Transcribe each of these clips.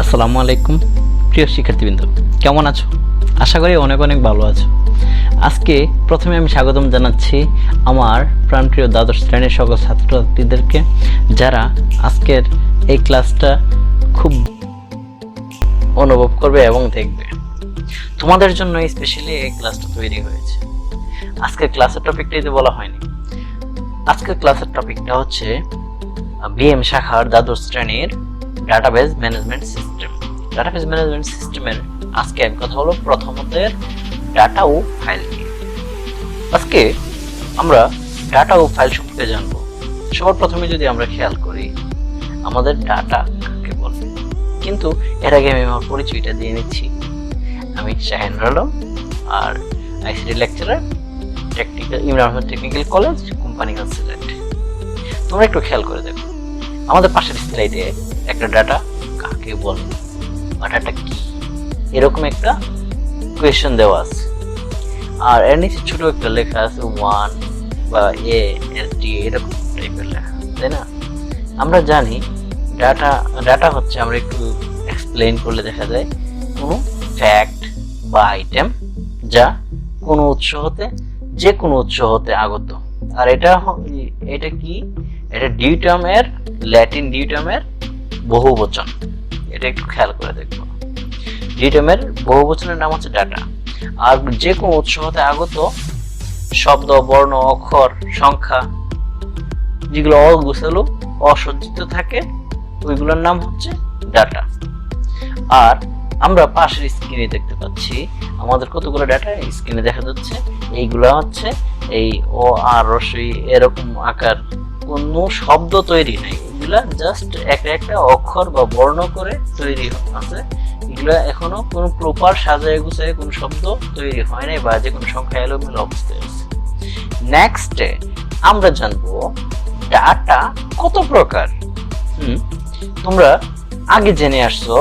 আসসালামু আলাইকুম প্রিয় শিক্ষার্থীবৃন্দ, কেমন আছো? আশা করি অনেক অনেক ভালো আছো। আজকে প্রথমে আমি স্বাগতম জানাচ্ছি আমার প্রাণপ্রিয় দ্বাদশ শ্রেণীর সকল ছাত্রছাত্রীদেরকে, যারা আজকের এই ক্লাসটা খুব অনুভব করবে এবং দেখবে। তোমাদের জন্য স্পেশালি এই ক্লাসটা তৈরি হয়েছে। আজকের ক্লাসের টপিকটাই বলা হয়নি। আজকের ক্লাসের টপিকটা হচ্ছে বিএম শাখার দ্বাদশ শ্রেণীর database management system. Database management সিস্টেমের আজকে আমি কথা বলবো প্রথমতের ডাটা ও ফাইল নিয়ে। আজকে আমরা ডাটা ও ফাইল সম্পর্কে জানবো। সবার প্রথমে যদি আমরা খেয়াল করি, আমাদের ডাটা কাকে বলে, কিন্তু এর আগে আমি আমার পরিচয়টা দিয়ে নিচ্ছি। আমি শাহিনুর আলম, আর ICT lecturer, Imran technical college, Companiganj Sylhet. তোমরা একটু খেয়াল করে দেখো, আমাদের পাশের স্লাইডে একটা ডাটা কাকে বলে বা ডাটা কি, এরকম একটা কোয়েশ্চেন দেওয়া আছে, আর এর নিচে ছোট একটা লেখা আছে 1 বা এ এস ডি, এরকম টাইপের লেখা, তাই না? আমরা জানি ডাটা হচ্ছে, আমরা একটু এক্সপ্লেইন করলে দেখা যায় কোনো ফ্যাক্ট বা আইটেম যা কোনো উৎস হতে, যে কোনো উৎস হতে আগত। আর এটা কি? এটা ডিউটামের, ল্যাটিন ডিউটামের বহুবচন। এটা একটু খেয়াল করে দেখবো। ডিউটামের বহুবচনের নাম হচ্ছে ডাটা। আর যে কোনো উৎস হতে আগত শব্দ, বর্ণ, অক্ষর, সংখ্যা, যেগুলো অগোছালো, অসজ্জিত থাকে, ওইগুলোর নাম হচ্ছে ডাটা। আর আমরা পাশের স্ক্রিনে দেখতে পাচ্ছি আমাদের কতগুলো ডাটা স্ক্রিনে দেখা যাচ্ছে। এইগুলা হচ্ছে এই ও আর রসই এরকম আকার, কোনো শব্দ তৈরি নাই, এগুলা জাস্ট একটা একটা অক্ষর বা বর্ণ করে তৈরি আছে। এগুলা এখনো কোনো প্রপার সাজায় গুছায় কোনো শব্দ তৈরি হয় নাই, বা যে কোনো সংখ্যা এলোমেলো অবস্থায় আছে। নেক্সটে আমরা জানবো ডাটা কত প্রকার। তোমরা আগে জেনে আসছো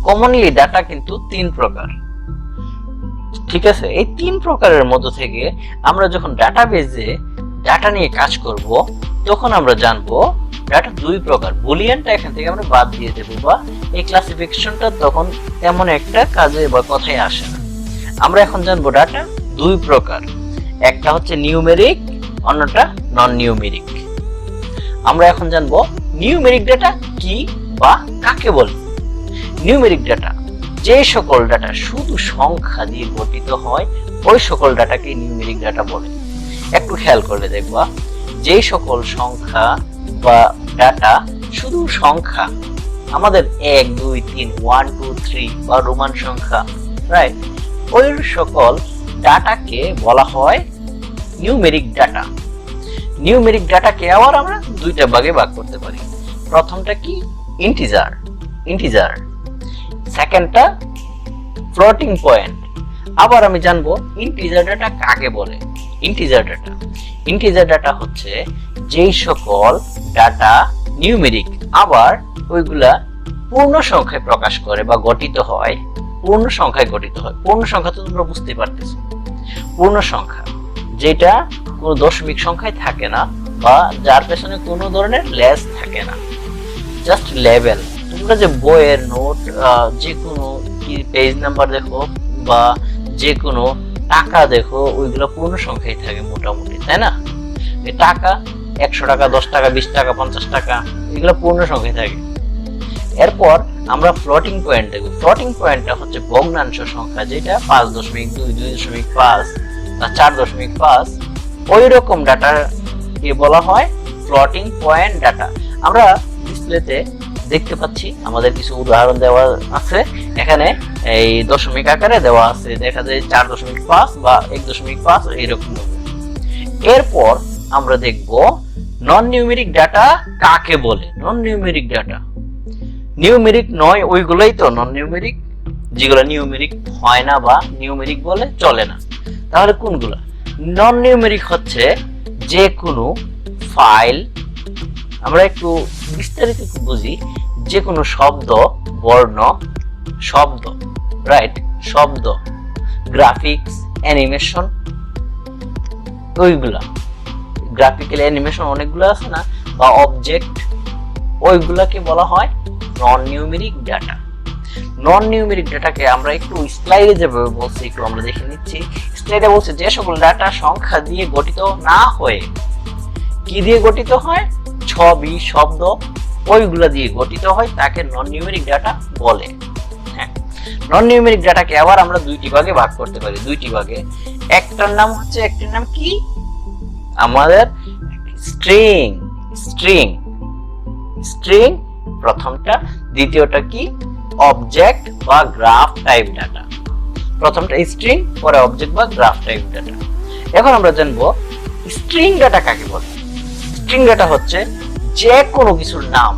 কমনলি ডাটা কিন্তু 3 প্রকার, ঠিক আছে? এই 3 প্রকারের মধ্য থেকে আমরা যখন ডাটাবেজে ডাটা নিয়ে কাজ করব, তখন আমরা জানবো ডাটা 2 প্রকার। বুলিয়ানটা এখান থেকে আমরা বাদ দিয়ে দেবো, বা এই ক্লাসিফিকেশনটা তখন তেমন একটা কাজে বা কথায় আসে না। আমরা এখন জানবো ডাটা 2 প্রকার, একটা হচ্ছে নিউমেরিক, অন্যটা নন নিউমেরিক। আমরা এখন জানবো নিউমেরিক ডাটা কি বা কাকে বলে। নিউমেরিক ডাটা যে সকল ডাটা শুধু সংখ্যা দিয়ে গঠিত হয়, ওই সকল ডাটাকে নিউমেরিক ডাটা বলে। একটু খেয়াল করলে দেখবা, যে সকল সংখ্যা বা ডাটা শুধু সংখ্যা, আমাদের 1 2 3 1 2 3 বা রোমান সংখ্যা, রাইট, ওই সকল ডাটাকে বলা হয় নিউমেরিক ডাটা। নিউমেরিক ডাটাকে আবার আমরা 2টা ভাগে ভাগ করতে পারি। প্রথমটা কি? ইন্টিজার। সেকেন্ডটা ফ্লোটিং পয়েন্ট। আবার আমি জানবো ইন্টিজার ডাটা কাকে বলে। ইন্টিজার ডাটা হচ্ছে যেই সকল ডাটা নিউমেরিক, আবার ওইগুলা পূর্ণ সংখ্যায় প্রকাশ করে বা গঠিত হয়, পূর্ণ সংখ্যায় গঠিত হয়। পূর্ণ সংখ্যা তো তোমরা বুঝতে পারতেছো, পূর্ণ সংখ্যা যেটা কোনো দশমিক সংখ্যায় থাকে না, বা যার পেছনে কোনো ধরনের লেস থাকে না, জাস্ট লেভেল। তোমরা যে বইয়ের নোট, যে কোনো পেজ নাম্বার দেখো বা যে কোনো টাকা দেখো, ওইগুলো পূর্ণ সংখ্যায় থাকে মোটামুটি, তাই না? এই টাকা 100 টাকা, 10 টাকা, 20 টাকা, 50 টাকা, এগুলো পূর্ণ সংখ্যায় থাকে। এরপর আমরা ফ্লোটিং পয়েন্ট দেখব। ফ্লোটিং পয়েন্টটা হচ্ছে ভগ্নাংশ সংখ্যা, যেটা 5.2, 2.5 বা 4.5, ওই রকম ডাটাকে বলা হয় ফ্লোটিং পয়েন্ট ডাটা। আমরা ডিসপ্লেতে দেখতে পাচ্ছি আমাদের কিছু উদাহরণ দেওয়া আছে, এখানে এই দশমিক আকারে দেওয়া আছে, দেখা যায় 4.5 বা 1.5 এইরকম। এরপর আমরা দেখব নন নিউমেরিক ডাটা কাকে বলে। নন নিউমেরিক ডাটা নিউমেরিক নয় ওইগুলোই তো নন নিউমেরিক, যেগুলো নিউমেরিক হয় না বা নিউমেরিক বলে চলে না। তাহলে কোনগুলো? নন নিউমেরিক হচ্ছে যে কোনো ফাইল, আমরা একটু বিস্তারিত বুঝি, যে কোনো শব্দ, বর্ণ, শব্দ, রাইট, শব্দ, গ্রাফিক্স, অ্যানিমেশন, ওইগুলা গ্রাফিক্যাল অ্যানিমেশন অনেকগুলো আছে না, বা অবজেক্ট, ওইগুলাকে বলা হয় নন নিউমেরিক ডাটা। নন নিউমেরিক ডাটাকে আমরা একটু স্লাইডে যেভাবে বলছি একটু আমরা দেখে নিচ্ছি। স্লাইডে বলছে যে সকল ডাটা সংখ্যা দিয়ে গঠিত না হয়ে কি দিয়ে গঠিত হয়, ছবি, শব্দ, ওইগুলা দিয়ে গঠিত হয় তাকে নন নিউমেরিক ডাটা বলে। হ্যাঁ, নন নিউমেরিক ডাটাকে আবার আমরা দুইটি ভাগে ভাগ করতে পারি, দুইটি ভাগে। একটার নাম কি, আমাদের স্ট্রিং। স্ট্রিং স্ট্রিং প্রথমটা, দ্বিতীয়টা কি, অবজেক্ট বা গ্রাফ টাইপ ডাটা। প্রথমটা স্ট্রিং, পরে অবজেক্ট বা গ্রাফ টাইপ ডাটা। এখন আমরা জানবো স্ট্রিং ডাটা কাকে বলে। স্ট্রিং ডাটা হচ্ছে যে কোনো কিছুর নাম,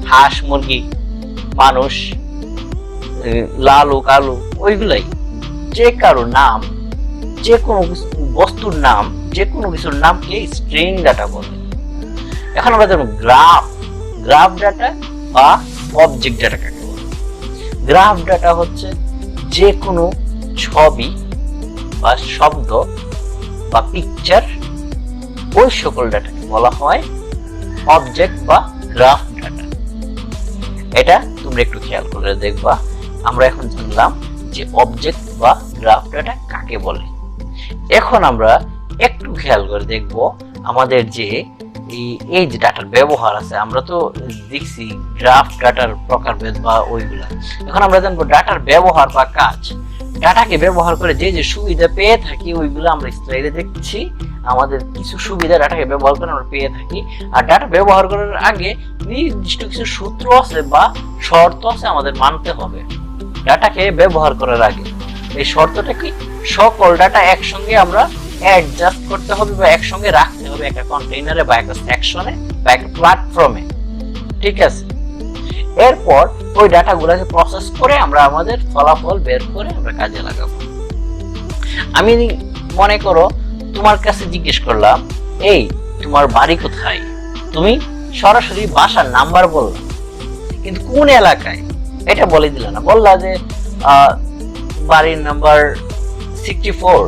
হাঁস, মুরগি, মানুষ, লালু, কালু, ওইগুলাই, যে কারো নাম, যে কোনো বস্তুর নাম, যে কোনো কিছুর নামকে স্ট্রিং ডাটা বলে। এখন আমরা জানবো গ্রাফ ডাটা বা অবজেক্ট ডাটা কাকে বলে। গ্রাফ ডাটা হচ্ছে যে কোনো ছবি বা শব্দ বা পিকচার, ওই সকল ডাটাকে বলা হয় অবজেক্ট বা গ্রাফ ডাটা। এটা তোমরা একটু খেয়াল করে দেখবা। আমরা এখন জানলাম যে অবজেক্ট বা গ্রাফ ডাটা কাকে বলে। এখন আমরা একটু খেয়াল করে দেখব আমাদের যে এই যে ডাটার ব্যবহার আছে, আমরা তো দেখছি গ্রাফ ডাটার প্রকারভেদ বা ওইগুলা। এখন আমরা জানবো ডাটার ব্যবহার বা কাজ। ডাটাকে ব্যবহার করে যে যে সুবিধা পেয়ে থাকি ওইগুলো আমরা স্লাইডে দেখছি। আমাদের কিছু সুবিধা ডাটাকে ব্যবহার করে আমরা পেয়ে থাকি। আর ডাটা ব্যবহার করার আগে নির্দিষ্ট কিছু সূত্র আছে বা শর্ত আছে আমাদের মানতে হবে ডাটাকে ব্যবহার করার আগে। এই শর্তটা কি, সকল ডাটা একসঙ্গে আমরা অ্যাডজাস্ট করতে হবে বা একসঙ্গে রাখতে হবে একটা কন্টেইনারে বা একটা সেকশনে বা একটা প্ল্যাটফর্মে। ঠিক আছে, এরপর ওই ডাটাগুলোকে প্রসেস করে আমরা আমাদের ফলাফল বের করে আমরা কাজে লাগাবো। আমি মনে করো তোমার কাছে জিজ্ঞেস করলাম, এই তোমার বাড়ি কোথায়, তুমি সরাসরি বাসার নাম্বার বললা, কিন্তু কোন এলাকায় এটা বলে দিলে না, বললা যে বাড়ির নাম্বার 64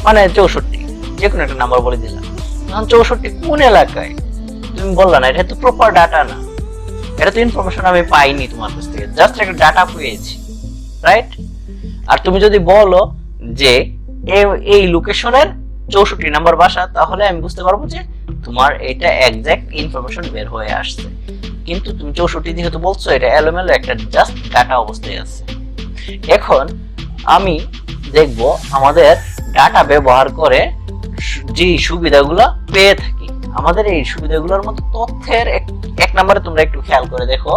মানে 64, যে কোনো একটা নাম্বার বলে দিলাম। এখন 64 কোন এলাকায় তুমি বললা না, এটা তো প্রপার ডাটা না, এটা তো ইনফরমেশন আমি পাইনি তোমার কাছ থেকে, জাস্ট একটা ডাটা পেয়েছি, রাইট? আর তুমি যদি বলো যে এই লোকেশনের 64 নাম্বার বাসা, তাহলে আমি বুঝতে পারবো যে তোমার এটা এক্সাক্ট ইনফরমেশন বের হয়ে আসছে। কিন্তু তুমি 64 যেহেতু বলছো, এটা এলোমেলো একটা জাস্ট ডাটা অবস্থায় আছে। এখন আমি দেখব আমাদের ডাটা ব্যবহার করে যে সুবিধাগুলো পেয়ে থাকি, আমাদের এই সুবিধাগুলোর মধ্যে তথ্যের এক নম্বরে তোমরা একটু খেয়াল করে দেখো,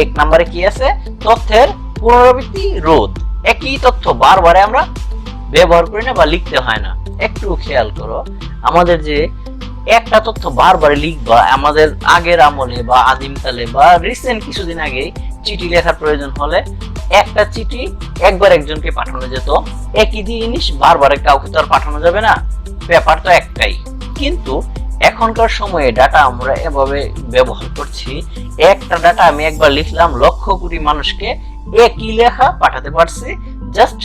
এক নম্বরে কি আছে, তথ্যের পুনরাবৃত্তি রোধ। একই তথ্য বারবার আমরা ব্যবহার করি না বা লিখতে হয় না। একটু খেয়াল করো, আমাদের যে একটা তথ্য বারবার লিখবা, আমাদের আগের আমলে বা আদিমকালে বা রিসেন্ট কিছুদিন আগে চিঠি লেখার প্রয়োজন হলে একটা চিঠি একবার একজনকে পাঠানো যেত, একই জিনিস বারবার কাউকে তো আর পাঠানো যাবে না, পেপার তো একটাই। কিন্তু এখনকার সময়ে ডাটা আমরা এভাবে ব্যবহার করছি, একটা ডাটা আমি একবার লিখলাম, লক্ষ কোটি মানুষকে একই লেখা পাঠাতে পারছি, জাস্ট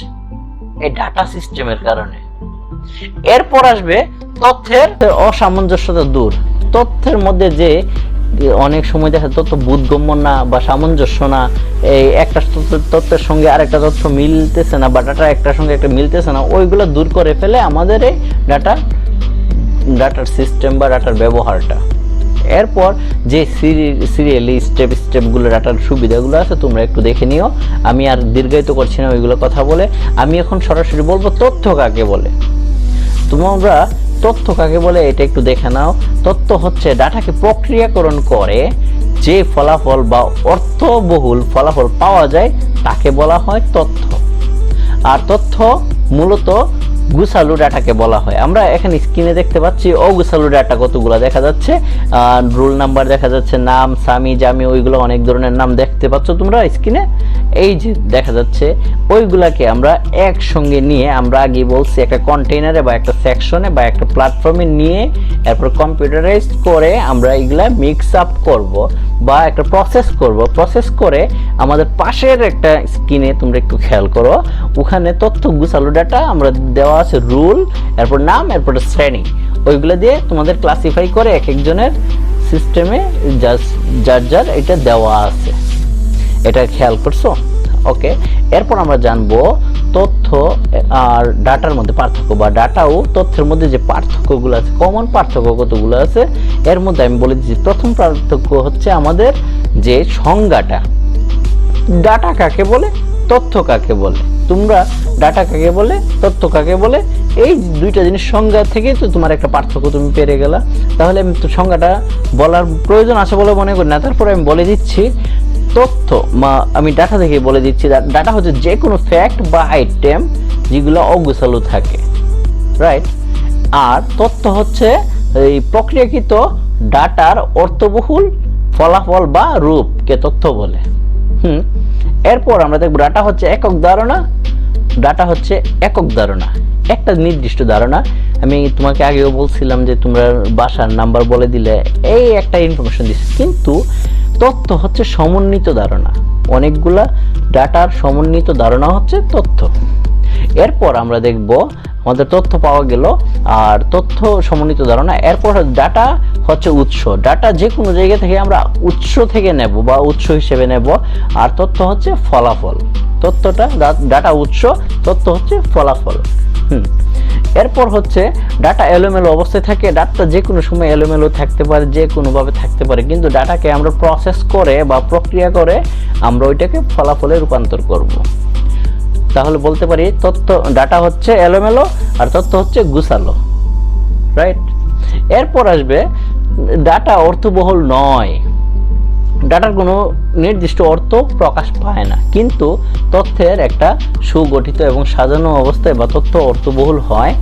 এই ডাটা সিস্টেমের কারণে। এরপর আসবে তথ্যের অসামঞ্জস্যতা দূর। তথ্যের মধ্যে যে অনেক সময় দেখা তথ্য বোধগম্য না বা সামঞ্জস্য না, এই একটা তথ্যের সঙ্গে আরেকটা তথ্য মিলতেছে না বা ডাটা একটার সঙ্গে একটা মিলতেছে না, ওইগুলো দূর করে ফেলে আমাদের এই ডাটার সিস্টেম বা ডাটার ব্যবহারটা। এরপর যে সিরিয়ালি স্টেপগুলো ডাটার সুবিধাগুলো আছে তোমরা একটু দেখে নিও, আমি আর দীর্ঘায়িত করছি না ওইগুলো কথা বলে। আমি এখন সরাসরি বলবো তথ্য কাকে বলে। তোমরা তথ্য কাকে বলে এটা একটু দেখে নাও। তথ্য হচ্ছে ডাটাকে প্রক্রিয়াকরণ করে যে ফলাফল বা অর্থবহুল ফলাফল পাওয়া যায় তাকে বলা হয় তথ্য। আর তথ্য মূলত গুছালু ডাটাকে বলা হয়। আমরা এখানে স্ক্রিনে দেখতে পাচ্ছি অগুছালু ডাটা কতগুলো দেখা যাচ্ছে, রোল নাম্বার দেখা যাচ্ছে, নাম, স্বামী, জামি, ওইগুলো অনেক ধরনের নাম দেখতে পাচ্ছ তোমরা স্ক্রিনে, এই যে দেখা যাচ্ছে, ওইগুলাকে আমরা একসঙ্গে নিয়ে আমরা আগে বলছি একটা কন্টেইনারে বা একটা সেকশনে বা একটা প্ল্যাটফর্মে নিয়ে এরপর কম্পিউটারাইজ করে আমরা এগুলা মিক্স আপ করব বা একটা প্রসেস করে আমাদের পাশের একটা স্ক্রিনে তোমরা একটু খেয়াল করো, ওখানে তথ্য গুছালু ডাটা আমরা দেওয়া আছে রুল, এরপর নাম, এরপর শ্রেণী, ওইগুলো দিয়ে তোমাদের ক্লাসিফাই করে এক একজনের সিস্টেমে যার যার এটা দেওয়া আছে, এটা খেয়াল করছো? ওকে, এরপর আমরা জানবো তথ্য আর ডাটার মধ্যে পার্থক্য, বা ডাটা ও তথ্যের মধ্যে যে পার্থক্যগুলো আছে, কমন পার্থক্য কতগুলো আছে এর মধ্যে আমি বলে দিচ্ছি। প্রথম পার্থক্য হচ্ছে আমাদের যে সংজ্ঞাটা, ডাটা কাকে বলে, তথ্য কাকে বলে। তোমরা ডাটা কাকে বলে, তথ্য কাকে বলে, এই দুইটা জিনিস সংজ্ঞা থেকে তো তোমার একটা পার্থক্য তুমি পেরে গেলা। তাহলে আমি তো সংজ্ঞাটা বলার প্রয়োজন আছে বলে মনে করি না, তারপরে আমি বলে দিচ্ছি। তথ্য আমি ডাটা থেকে বলে দিচ্ছি, ডাটা হচ্ছে যে কোনো ফ্যাক্ট বা আইটেম যেগুলো অগোছালো থাকে, রাইট। আর তথ্য হচ্ছে এই প্রক্রিয়াকৃত ডাটার অর্থবহুল ফলাফল বা রূপকে তথ্য বলে। এরপর আমরা দেখব ডাটা হচ্ছে একক ধারণা। ডাটা হচ্ছে একক ধারণা, একটা নির্দিষ্ট ধারণা। আমি তোমাকে আগেও বলছিলাম যে তোমরা বাসার নাম্বার বলে দিলে এই একটা ইনফরমেশন দিচ্ছি, কিন্তু তথ্য হচ্ছে সমন্বিত ধারণা, অনেকগুলা ডাটার সমন্বিত ধারণা হচ্ছে তথ্য। এরপর আমরা দেখব আমাদের তথ্য পাওয়া গেল, আর তথ্য সমন্বিত ধারণা। এরপর ডাটা হচ্ছে উৎস, ডাটা যে কোনো জায়গা থেকে আমরা উৎস থেকে নেব বা উৎস হিসেবে নেব। আর তথ্য হচ্ছে ফলাফল, তথ্যটা ডাটা উৎস, তথ্য হচ্ছে ফলাফল। এরপর হচ্ছে ডাটা এলোমেলো অবস্থায় থাকে। ডাটা যে কোনো সময় এলোমেলো থাকতে পারে, যে কোনোভাবে থাকতে পারে, কিন্তু ডাটাকে আমরা প্রসেস করে বা প্রক্রিয়া করে আমরা ওইটাকে ফলাফলে রূপান্তর করব। তাহলে বলতে পারি ডাটা হচ্ছে এলোমেলো আর তথ্য হচ্ছে গুছালো, রাইট। এরপর আসবে ডাটা অর্থবহুল নয়। ডাটার কোনো নির্দিষ্ট অর্থ প্রকাশ পায় না, কিন্তু তথ্যের একটা সুগঠিত এবং সাজানো অবস্থায় বা তথ্য অর্থবহুল হয়,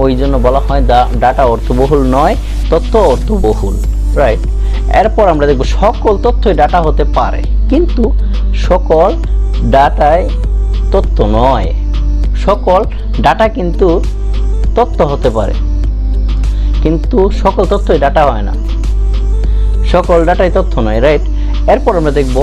ওই জন্য বলা হয় ডাটা অর্থবহুল নয়, তথ্য অর্থবহুল, রাইট। এরপর আমরা দেখব সকল তথ্যই ডাটা হতে পারে, কিন্তু সকল ডাটায় তথ্য নয়। সকল ডাটা কিন্তু তথ্য হতে পারে, কিন্তু সকল তথ্যই ডাটা হয় না, সকল ডাটাই তথ্য নয়, রাইট। এরপর আমরা দেখব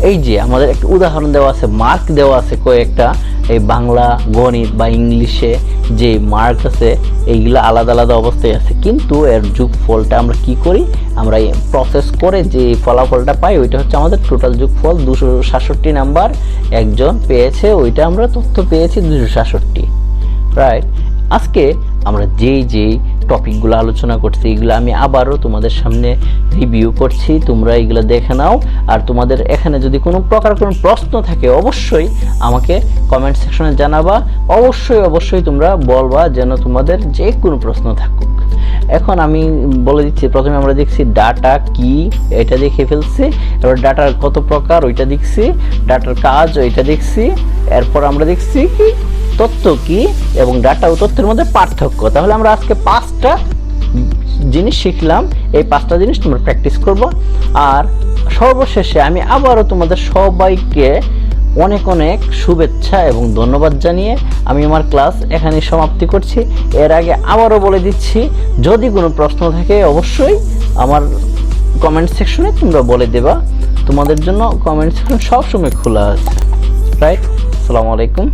এই যে আমাদের একটা উদাহরণ দেওয়া আছে, মার্ক দেওয়া আছে কয়েকটা, এই বাংলা, গণিত বা ইংলিশে যে মার্ক আছে এইগুলা আলাদা আলাদা অবস্থায় আছে, কিন্তু এর যোগফলটা আমরা কি করি, আমরা প্রসেস করে যে ফলাফলটা পাই ওইটা হচ্ছে আমাদের টোটাল যোগফল। 267 নাম্বার একজন পেয়েছে, ওইটা আমরা তথ্য পেয়েছি 267, রাইট। আজকে আমরা যেই টপিকগুলো আলোচনা করছি এগুলো আমি আবারও তোমাদের সামনে রিভিউ করছি, তোমরা এগুলো দেখে নাও। আর তোমাদের এখানে যদি কোনো প্রকার কোনো প্রশ্ন থাকে অবশ্যই আমাকে কমেন্ট সেকশনে জানাবা, অবশ্যই তোমরা বলবা যেন তোমাদের যে কোনো প্রশ্ন থাকুক। এখন আমি বলে দিচ্ছি, প্রথমে আমরা দেখছি ডাটা কি, এটা দেখে ফেলছি। এবার ডাটার কত প্রকার ওইটা দেখছি, ডাটার কাজ ওইটা দেখছি। এরপর আমরা দেখছি কি তথ্য কি এবং ডাটা ও তথ্যের মধ্যে পার্থক্য। তাহলে আমরা আজকে 5টা জিনিস শিখলাম, এই 5টা জিনিস তোমরা প্র্যাকটিস করবো। আর সর্বশেষে আমি আবারও তোমাদের সবাইকে অনেক শুভেচ্ছা এবং ধন্যবাদ জানিয়ে আমি আমার ক্লাস এখানে সমাপ্তি করছি। এর আগে আবারও বলে দিচ্ছি, যদি কোনো প্রশ্ন থাকে অবশ্যই আমার কমেন্ট সেকশনে তোমরা বলে দেবা, তোমাদের জন্য কমেন্ট সেকশন সবসময় খোলা আছে, রাইট। আসসালামু আলাইকুম।